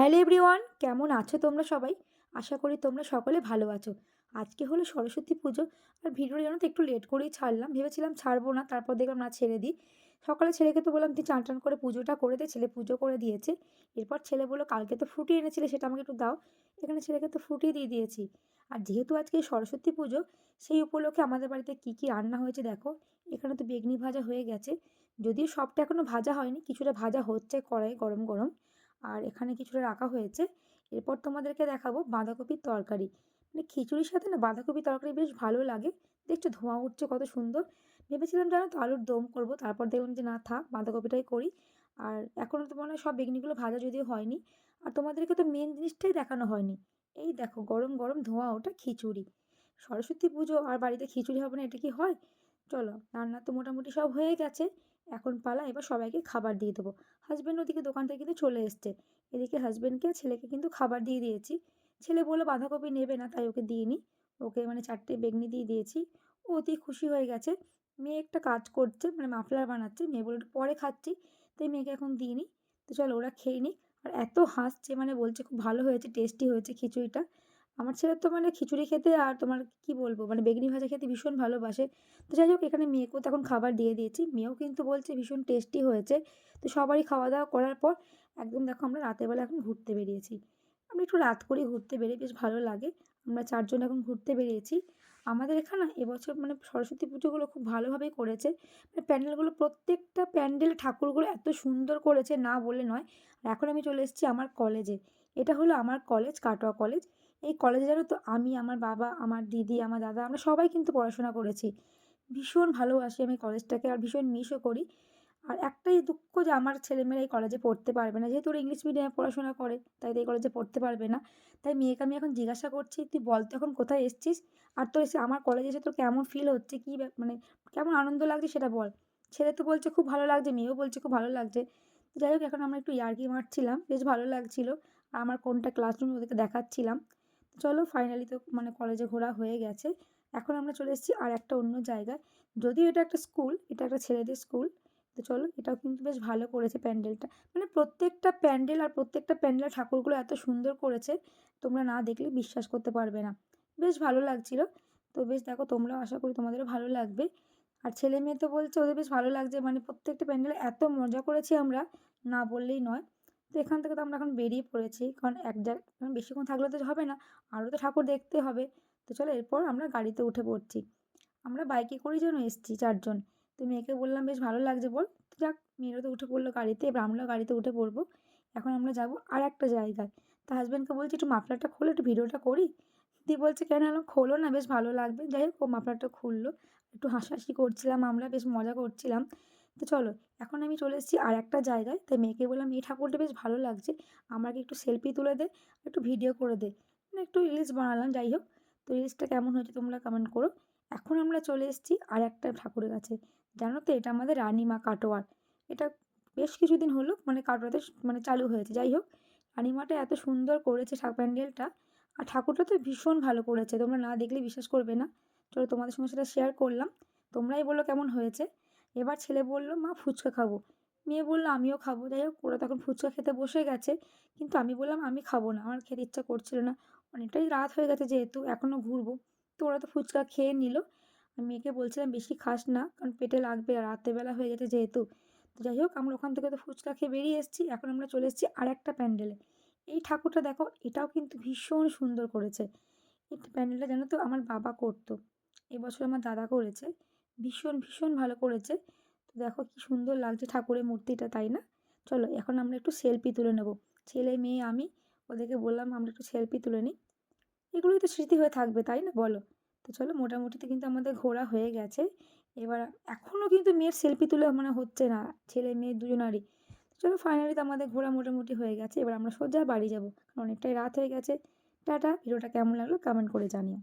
Hello everyone, কেমন আছো তোমরা সবাই? আশা করি তোমরা সকলে ভালো আছো। আজকে হলো সরস্বতী পুজো। আর ভিডিওটা জানো তো একটু লেট করেই ছাড়লাম, ভেবেছিলাম ছাড়বো না, তারপর দেখলাম না, ছেড়ে দিই। সকালে ছেলেকে তো বললাম তুই চান টান করে পুজোটা করে দে, ছেলে পুজো করে দিয়েছে। এরপর ছেলে বললো কালকে তো ফ্রুটি এনেছিলে, সেটা আমাকে একটু দাও। এখানে ছেলেকে তো ফ্রুটি দিয়ে দিয়েছি। আর যেহেতু আজকে সরস্বতী পুজো, সেই উপলক্ষে আমাদের বাড়িতে কী কী রান্না হয়েছে দেখো। এখানে তো বেগনি ভাজা হয়ে গেছে, যদিও সবটা এখনও ভাজা হয়নি, কিছুটা ভাজা হচ্ছে কড়াই গরম গরম। আর এখানে কিছুটা রাখা হয়েছে। এরপর তোমাদেরকে দেখাবো বাঁধাকপির তরকারি। মানে খিচুড়ির সাথে না বাঁধাকপির তরকারি বেশ ভালো লাগে। দেখছো ধোঁয়া উঠছে কত সুন্দর। ভেবেছিলাম জানো তো আলুর দম করব, তারপর দেখলাম যে না, থাক, বাঁধাকপিটাই করি। আর এখনও তো মনে হয় সব বেগনিগুলো ভাজা যদিও হয়নি। আর তোমাদেরকে তো মেন জিনিসটাই দেখানো হয়নি। এই দেখো গরম গরম ধোঁয়া ওঠা খিচুড়ি। সরস্বতী পুজো আর বাড়িতে খিচুড়ি হবে না, এটা কি হয়? চলো, রান্না তো মোটামুটি সব হয়ে গেছে। এখন পালা এবার সবাইকে খাবার দিয়ে দেবো। হাজব্যান্ড ওদিকে দোকান থেকে কিন্তু চলে এসছে। এদিকে হাজব্যান্ডকে ছেলেকে কিন্তু খাবার দিয়ে দিয়েছি। ছেলে বললো বাঁধাকপি নেবে না, তাই ওকে দিইনি। ওকে মানে 4টে বেগনি দিয়ে দিয়েছি। ও অতি খুশি হয়ে গেছে। মেয়ে একটা কাজ করছে, মানে মাফলার বানাচ্ছে। মেয়ে বলল একটু পরে খাচ্ছি, তাই মেয়েকে এখন দিইনি। তো চলো ওরা খেয়ে নিক। আর এত হাসছে, মানে বলছে খুব ভালো হয়েছে, টেস্টি হয়েছে খিচুড়িটা। আমার ছেলে তো মানে খিচুড়ি খেতে আর তোমার কি বলবো, মানে বেগুনি ভাজা খেতে ভীষণ ভালোবাসে। তো যাই হোক, এখানে মেয়েকেও তখন খাবার দিয়ে দিয়েছি। মেয়েও কিন্তু বলছে ভীষণ টেস্টি হয়েছে। তো সবারই খাওয়া দাওয়া করার পর একদম দেখো আমরা রাতের বেলা এখন ঘুরতে বেরিয়েছি। আমরা একটু রাত করেই ঘুরতে বেরিয়ে বেশ ভালো লাগে। আমরা 4 জন এখন ঘুরতে বেরিয়েছি। আমাদের এখানে না এবছর মানে সরস্বতী পুজোগুলো খুব ভালোভাবেই করেছে। মানে প্যান্ডেলগুলো, প্রত্যেকটা প্যান্ডেল ঠাকুরগুলো এত সুন্দর করেছে না বলে নয়। আর এখন আমি চলে এসেছি আমার কলেজে। এটা হলো আমার কলেজ, কাটোয়া কলেজ। এই কলেজে জানো তো আমি, আমার বাবা, আমার দিদি, আমার দাদা, আমরা সবাই কিন্তু পড়াশোনা করেছি। ভীষণ ভালোবাসি আমি কলেজটাকে, আর ভীষণ মিসও করি। আর একটাই দুঃখ যে আমার ছেলেমেয়েরা এই কলেজে পড়তে পারবে না, যেহেতু ওরা ইংলিশ মিডিয়ামে পড়াশোনা করে, তাই তো এই কলেজে পড়তে পারবে না। তাই মেয়েকে আমি এখন জিজ্ঞাসা করছি, তুই বল তো এখন কোথায় এসছিস? আর তোর এসে আমার কলেজে এসে তোর কেমন ফিল হচ্ছে, কী মানে কেমন আনন্দ লাগছে সেটা বল। ছেলে তো বলছে খুব ভালো লাগছে, মেয়েও বলছে খুব ভালো লাগছে। তো যাই হোক, এখন আমরা একটু ইয়ার্কি মারছিলাম, বেশ ভালো লাগছিল। আর আমার কোনটা ক্লাসরুম ওদেরকে দেখাচ্ছিলাম। তো চলো, ফাইনালি তো মানে কলেজে ঘোরা হয়ে গেছে। এখন আমরা চলে এসেছি আর একটা অন্য জায়গায়। যদিও এটা একটা স্কুল, এটা একটা ছেলেদের স্কুল। তো চলো, এটাও কিন্তু বেশ ভালো করেছে প্যান্ডেলটা। মানে প্রত্যেকটা প্যান্ডেল আর প্রত্যেকটা প্যান্ডেলের ঠাকুরগুলো এত সুন্দর করেছে, তোমরা না দেখলে বিশ্বাস করতে পারবে না। বেশ ভালো লাগছিল। তো বেশ দেখো, তোমরাও আশা করি তোমাদেরও ভালো লাগবে। আর ছেলে মেয়ে তো বলছে ওদের বেশ ভালো লাগছে, মানে প্রত্যেকটা প্যান্ডেলে এত মজা করেছি আমরা, না বললেই নয়। তো এখান থেকে তো আমরা এখন বেরিয়ে পড়েছি, কারণ এক জায়গায় বেশিক্ষণ থাকলে তো হবে না, আরও তো ঠাকুর দেখতে হবে। তো চলো, এরপর আমরা গাড়িতে উঠে পড়ছি। আমরা বাইকে করেই যেন এসেছি 4 জন। তো মেয়েকে বললাম বেশ ভালো লাগছে বল। তো যাক, মেয়েরও তো উঠে পড়লো গাড়িতে, এবার আমরাও গাড়িতে উঠে পড়বো। এখন আমরা যাবো আরেকটা জায়গায়। তো হাসব্যান্ডকে বলছি একটু মাফলারটা খোলো, একটু ভিডিওটা করি। দিয়ে বলছে কেন? আনলাম খোলো না, বেশ ভালো লাগবে। যাই হোক, ও মাফলারটা খুললো। একটু হাসাহাসি করছিলাম, আমরা বেশ মজা করছিলাম। তো চলো, এখন আমি চলে এসেছি আরেকটা জায়গায়। তাই মেয়েকে বললাম এই ঠাকুরটা বেশ ভালো লাগছে, আমাকে একটু সেলফি তুলে দে, একটু ভিডিও করে দে। মানে একটু রিলস বানালাম, যাই হোক। তো রিলসটা কেমন হয়েছে তোমরা কমেন্ট করো। এখন আমরা চলে এসেছি আরেকটা ঠাকুরের কাছে। জানো তো, এটা আমাদের রানীমা কাটোয়ার। এটা বেশ কিছুদিন হলো মানে কাটোয়াতে মানে চালু হয়েছে। যাই হোক, রানীমাটা এত সুন্দর করেছে প্যান্ডেলটা। আর ঠাকুরটা তো ভীষণ ভালো করেছে, তোমরা না দেখলে বিশ্বাস করবে না। চলো, তোমাদের সঙ্গে সেটা শেয়ার করলাম। তোমরাই বলো কেমন হয়েছে। এবার ছেলে বলল মা ফুচকা খাবো। মেয়ে বলল আমিও খাবো। যাই হোক, ওরা তখন ফুচকা খেতে বসে গেছে। কিন্তু আমি বললাম আমি খাবো না, আমার খেতে ইচ্ছা করছিল না। অনেকটাই রাত হয়ে গেছে, যেহেতু এখনও ঘুরবো। তো ওরা তো ফুচকা খেয়ে নিল। আমি মেয়েকে বলছিলাম বেশি খাস না, কারণ পেটে লাগবে, আর রাতের বেলা হয়ে গেছে যেহেতু। তো যাই হোক, আমরা ওখান থেকে তো ফুচকা খেয়ে বেরিয়ে এসেছি। এখন আমরা চলে এসেছি আরেকটা প্যান্ডেলে। এই ঠাকুরটা দেখো, এটাও কিন্তু ভীষণ সুন্দর করেছে। এই প্যান্ডেলটা জানো তো আমার বাবা করতো, এবছর আমার দাদা করেছে। ভীষণ ভীষণ ভালো করেছে। তো দেখো কি সুন্দর লাগছে ঠাকুরের মূর্তিটা, তাই না? চলো, এখন আমরা একটু সেলফি তুলে নেব। ছেলে, মেয়ে, আমি। ওদেরকে বললাম আমরা একটু সেলফি তুলে নিই। এগুলোই তো স্মৃতি হয়ে থাকবে, তাই না বলো? তো চলো, মোটামুটিতে কিন্তু আমাদের ঘোরা হয়ে গেছে। এবার এখনও কিন্তু মেয়ের সেলফি তুলে মানে হচ্ছে না, ছেলে মেয়ে দুজনারই। চলো, ফাইনালি তো আমাদের ঘোরা মোটামুটি হয়ে গেছে। এবার আমরা সোজা বাড়ি যাবো, কারণ অনেকটাই রাত হয়ে গেছে। টাটা। ভিডিওটা কেমন লাগলো কমেন্ট করে জানিও।